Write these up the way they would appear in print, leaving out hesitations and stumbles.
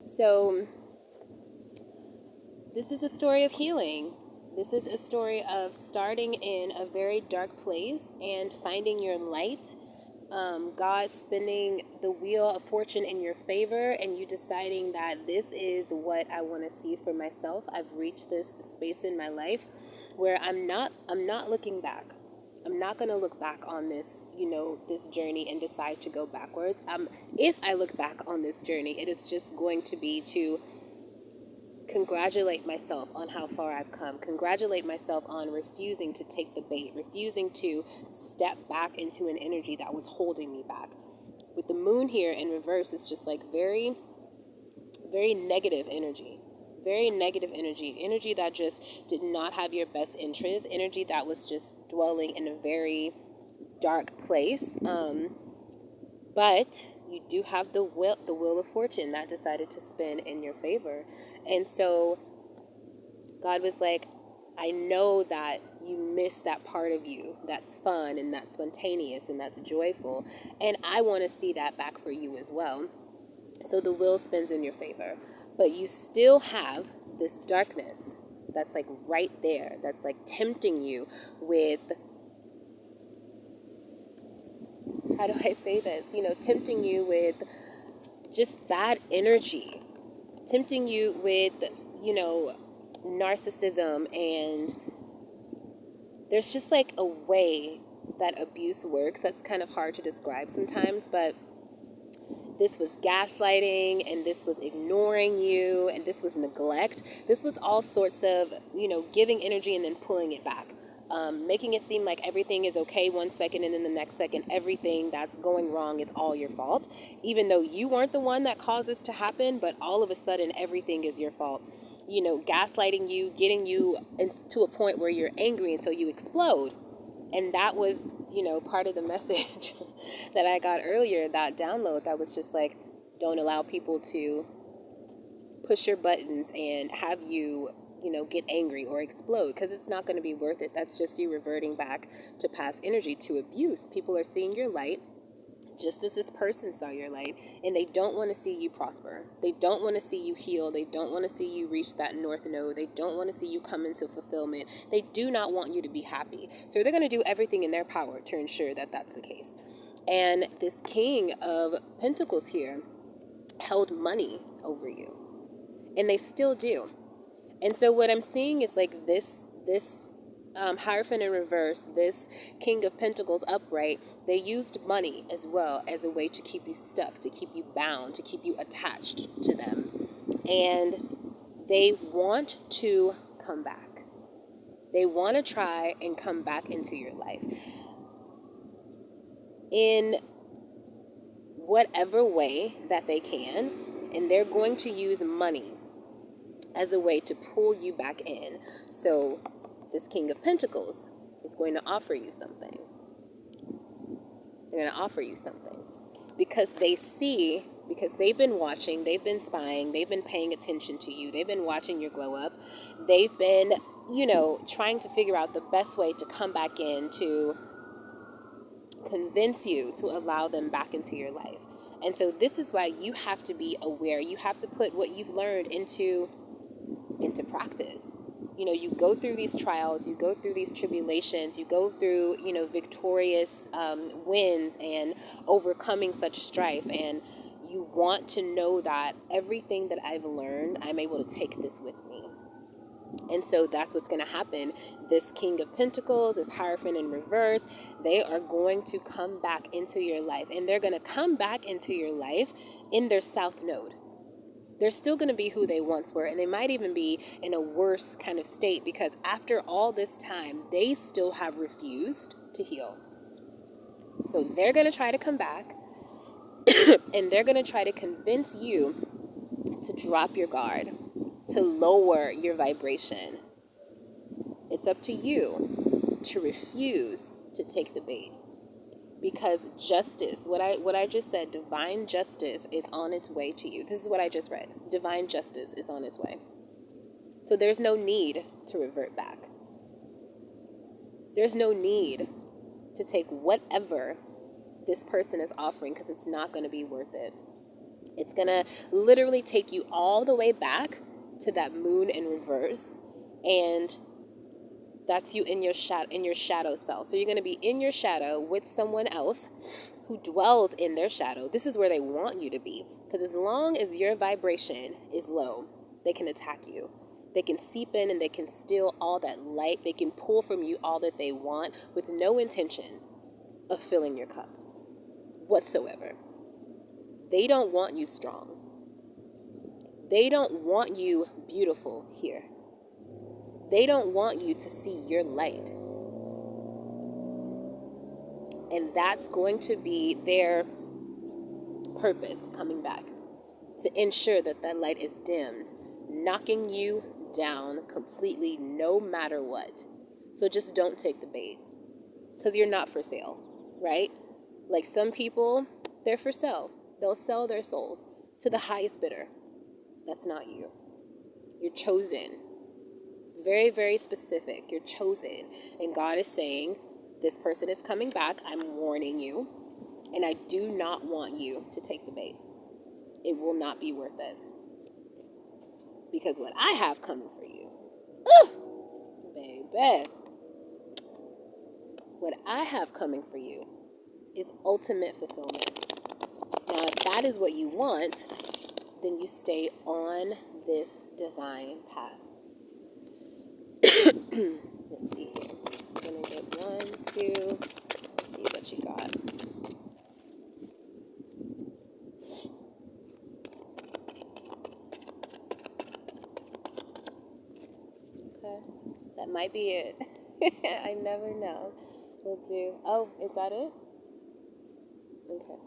So, this is a story of healing. This is a story of starting in a very dark place and finding your light. God spinning the wheel of fortune in your favor, and you deciding that this is what I want to see for myself. I've reached this space in my life where I'm not looking back. I'm not going to look back on this, this journey and decide to go backwards. If I look back on this journey, it is just going to be to congratulate myself on how far I've come, congratulate myself on refusing to take the bait, refusing to step back into an energy that was holding me back. With the moon here in reverse, it's just like very, very negative energy. Very negative energy that just did not have your best interest, energy that was just dwelling in a very dark place. But you do have the wheel of fortune that decided to spin in your favor. And so God was like, I know that you miss that part of you that's fun and that's spontaneous and that's joyful. And I want to see that back for you as well. So the wheel spins in your favor. But you still have this darkness that's like right there, that's like tempting you with, how do I say this? Tempting you with just bad energy, tempting you with, narcissism. And there's just like a way that abuse works that's kind of hard to describe sometimes, but this was gaslighting, and this was ignoring you, and this was neglect. This was all sorts of, giving energy and then pulling it back. Making it seem like everything is okay one second, and then the next second, everything that's going wrong is all your fault. Even though you weren't the one that caused this to happen, but all of a sudden, everything is your fault. Gaslighting you, getting you to a point where you're angry until you explode. And that was, part of the message that I got earlier, that download that was just like, don't allow people to push your buttons and have you, get angry or explode, because it's not going to be worth it. That's just you reverting back to past energy, to abuse. People are seeing your light just as this person saw your light, and they don't want to see you prosper. They don't want to see you heal. They don't want to see you reach that north node. They don't want to see you come into fulfillment. They do not want you to be happy. So they're going to do everything in their power to ensure that that's the case. And this King of Pentacles here held money over you, and they still do. And so what I'm seeing is like this Hierophant in reverse, this King of Pentacles upright, they used money as well as a way to keep you stuck, to keep you bound, to keep you attached to them. And they want to come back. They want to try and come back into your life in whatever way that they can. And they're going to use money as a way to pull you back in. So this King of Pentacles is going to offer you something. They're going to offer you something because because they've been watching, they've been spying, they've been paying attention to you, they've been watching your glow up, they've been, trying to figure out the best way to come back in, to convince you to allow them back into your life. And so this is why you have to be aware. You have to put what you've learned into practice. You go through these trials, you go through these tribulations, you go through, victorious wins and overcoming such strife. And you want to know that everything that I've learned, I'm able to take this with me. And so that's what's going to happen. This King of Pentacles, this Hierophant in reverse, they are going to come back into your life. And they're going to come back into your life in their south node. They're still going to be who they once were, and they might even be in a worse kind of state, because after all this time, they still have refused to heal. So they're going to try to come back, and they're going to try to convince you to drop your guard, to lower your vibration. It's up to you to refuse to take the bait. Because justice, what I just said, divine justice is on its way to you. This is what I just read. Divine justice is on its way. So there's no need to revert back. There's no need to take whatever this person is offering, because it's not going to be worth it. It's going to literally take you all the way back to that moon in reverse, and that's you in your shadow self. So you're going to be in your shadow with someone else who dwells in their shadow. This is where they want you to be, because as long as your vibration is low, they can attack you. They can seep in and they can steal all that light. They can pull from you all that they want with no intention of filling your cup whatsoever. They don't want you strong. They don't want you beautiful here. They don't want you to see your light. And that's going to be their purpose coming back, to ensure that that light is dimmed, knocking you down completely no matter what. So just don't take the bait, because you're not for sale, right? Like some people, they're for sale. They'll sell their souls to the highest bidder. That's not you. You're chosen. Very, very specific. You're chosen. And God is saying, this person is coming back. I'm warning you. And I do not want you to take the bait. It will not be worth it. Because what I have coming for you, baby, what I have coming for you is ultimate fulfillment. Now, if that is what you want, then you stay on this divine path. Let's see here. I'm going to get 1, 2. Let's see what you got. Okay. That might be it. I never know. We'll do. Oh, is that it? Okay.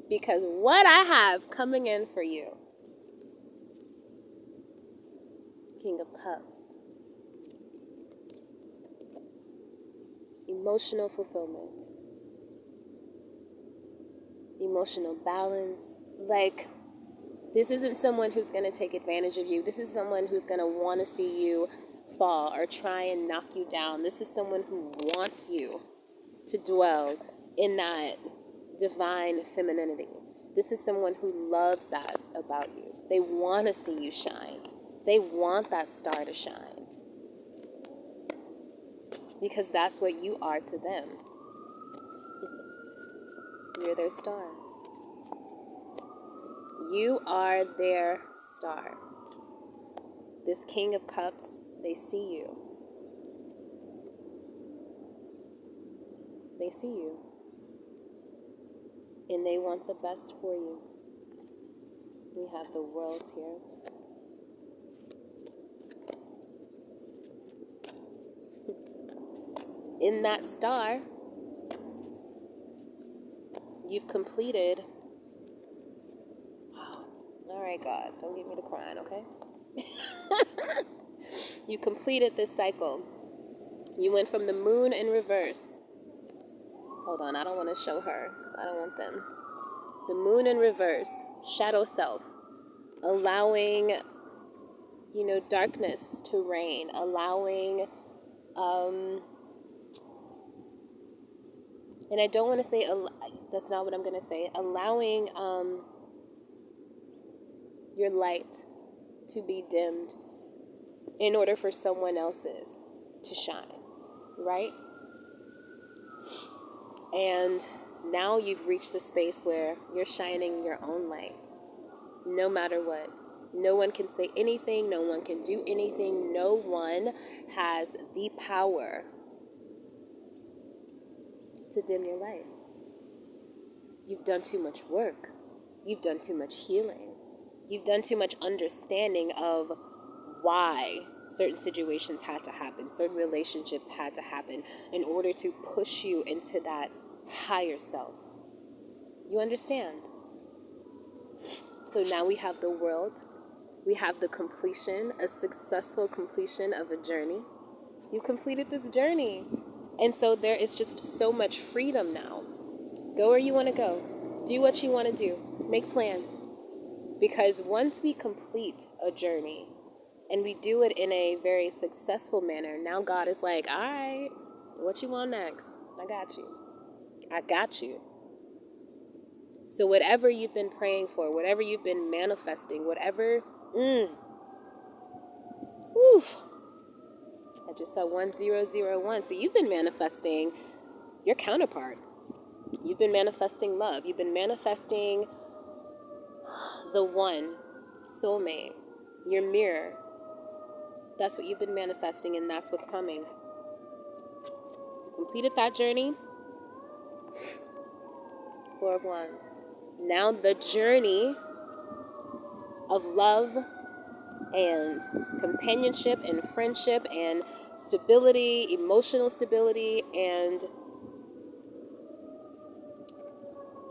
Because what I have coming in for you, King of Cups, emotional fulfillment, emotional balance. Like, this isn't someone who's going to take advantage of you. This is someone who's going to want to see you fall or try and knock you down. This is someone who wants you to dwell in that divine femininity. This is someone who loves that about you. They want to see you shine. They want that star to shine. Because that's what you are to them. You're their star. You are their star. This King of Cups, they see you. They see you. And they want the best for you. We have the world here. In that star, you've completed. All right, God, don't get me to crying, okay? You completed this cycle. You went from the moon in reverse. Hold on, I don't want to show her because I don't want them. The moon in reverse, shadow self, allowing, darkness to reign, allowing, and I don't want to say, that's not what I'm going to say, allowing your light to be dimmed in order for someone else's to shine, right? And now you've reached the space where you're shining your own light, no matter what. No one can say anything. No one can do anything. No one has the power to dim your light. You've done too much work. You've done too much healing. You've done too much understanding of why certain situations had to happen, certain relationships had to happen in order to push you into that higher self. You understand? So now we have the world. We have the completion, a successful completion of a journey. You completed this journey. And so there is just so much freedom now. Go where you want to go. Do what you want to do. Make plans. Because once we complete a journey and we do it in a very successful manner, now God is like, all right, what you want next? I got you. I got you. So whatever you've been praying for, whatever you've been manifesting, whatever, oof, I just saw 1001. So you've been manifesting your counterpart. You've been manifesting love. You've been manifesting the one, soulmate, your mirror. That's what you've been manifesting, and that's what's coming. Completed that journey. Four of Wands. Now the journey of love and companionship and friendship and stability, emotional stability and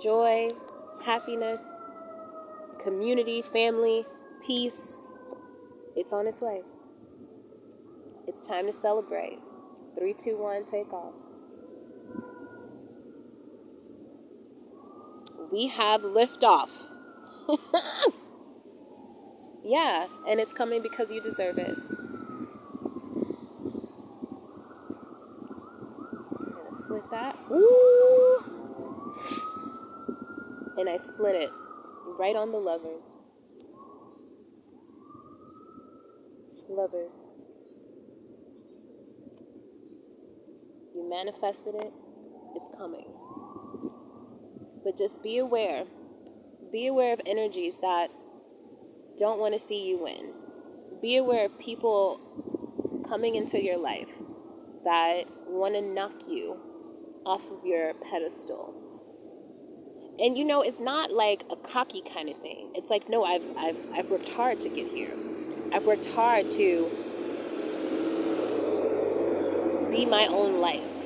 joy, happiness, community, family, peace. It's on its way. It's time to celebrate. 3, 2, 1, take off. We have liftoff. Yeah, and it's coming because you deserve it. I'm gonna split that. Ooh! And I split it right on the lovers. Lovers. You manifested it. It's coming. But just be aware. Be aware of energies that don't want to see you win. Be aware of people coming into your life that want to knock you off of your pedestal. And you know, it's not like a cocky kind of thing. It's like, no, I've worked hard to get here. I've worked hard to be my own light.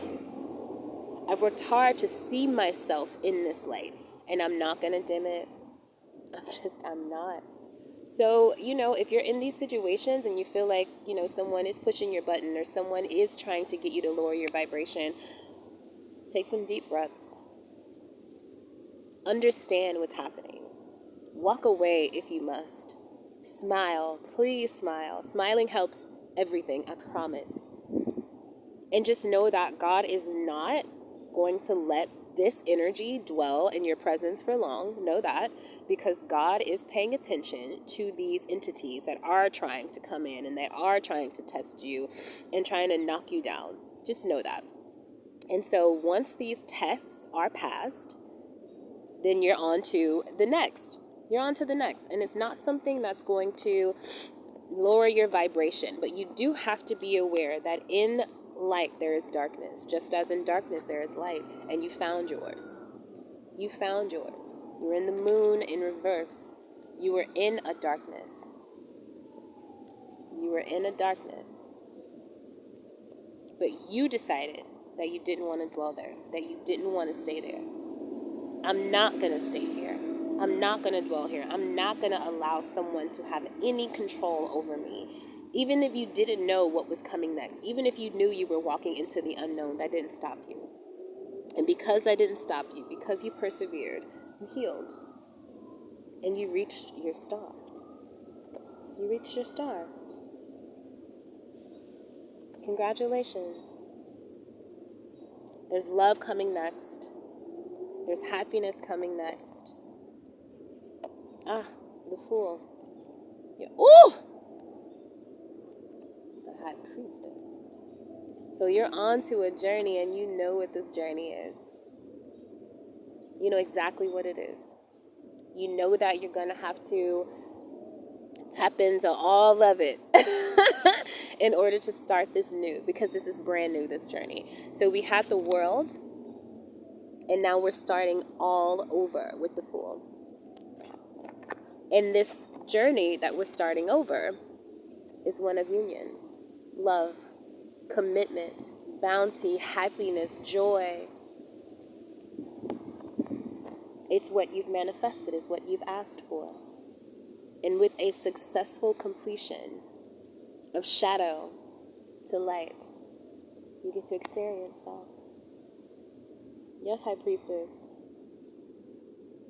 I've worked hard to see myself in this light, and I'm not going to dim it. I'm not. So, you know, if you're in these situations and you feel like, you know, someone is pushing your button or someone is trying to get you to lower your vibration, take some deep breaths. Understand what's happening. Walk away if you must. Smile. Please smile. Smiling helps everything, I promise. And just know that God is not going to let this energy dwell in your presence for long. Know that, because God is paying attention to these entities that are trying to come in and they are trying to test you and trying to knock you down. Just know that. And so once these tests are passed, then you're on to the next. You're on to the next. And it's not something that's going to lower your vibration, but you do have to be aware that in light there is darkness, just as in darkness there is light, and you found yours. You found yours. You were in the moon in reverse. You were in a darkness. You were in a darkness. But you decided that you didn't want to dwell there, that you didn't want to stay there. I'm not going to stay here. I'm not going to dwell here. I'm not going to allow someone to have any control over me. Even if you didn't know what was coming next, even if you knew you were walking into the unknown, that didn't stop you. And because that didn't stop you, because you persevered, you healed. And you reached your star. You reached your star. Congratulations. There's love coming next. There's happiness coming next. Ah, the Fool. Yeah. Ooh! The High Priestess. So you're on to a journey, and you know what this journey is. You know exactly what it is. You know that you're going to have to tap into all of it in order to start this new, because this is brand new, this journey. So we had the World, and now we're starting all over with the Fool. And this journey that we're starting over is one of union, love, commitment, bounty, happiness, joy. It's what you've manifested, is what you've asked for. And with a successful completion of shadow to light, you get to experience that. Yes, High Priestess.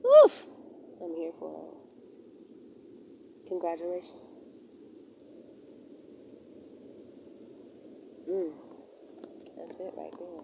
Woof! I'm here for it. Congratulations. That's it right there.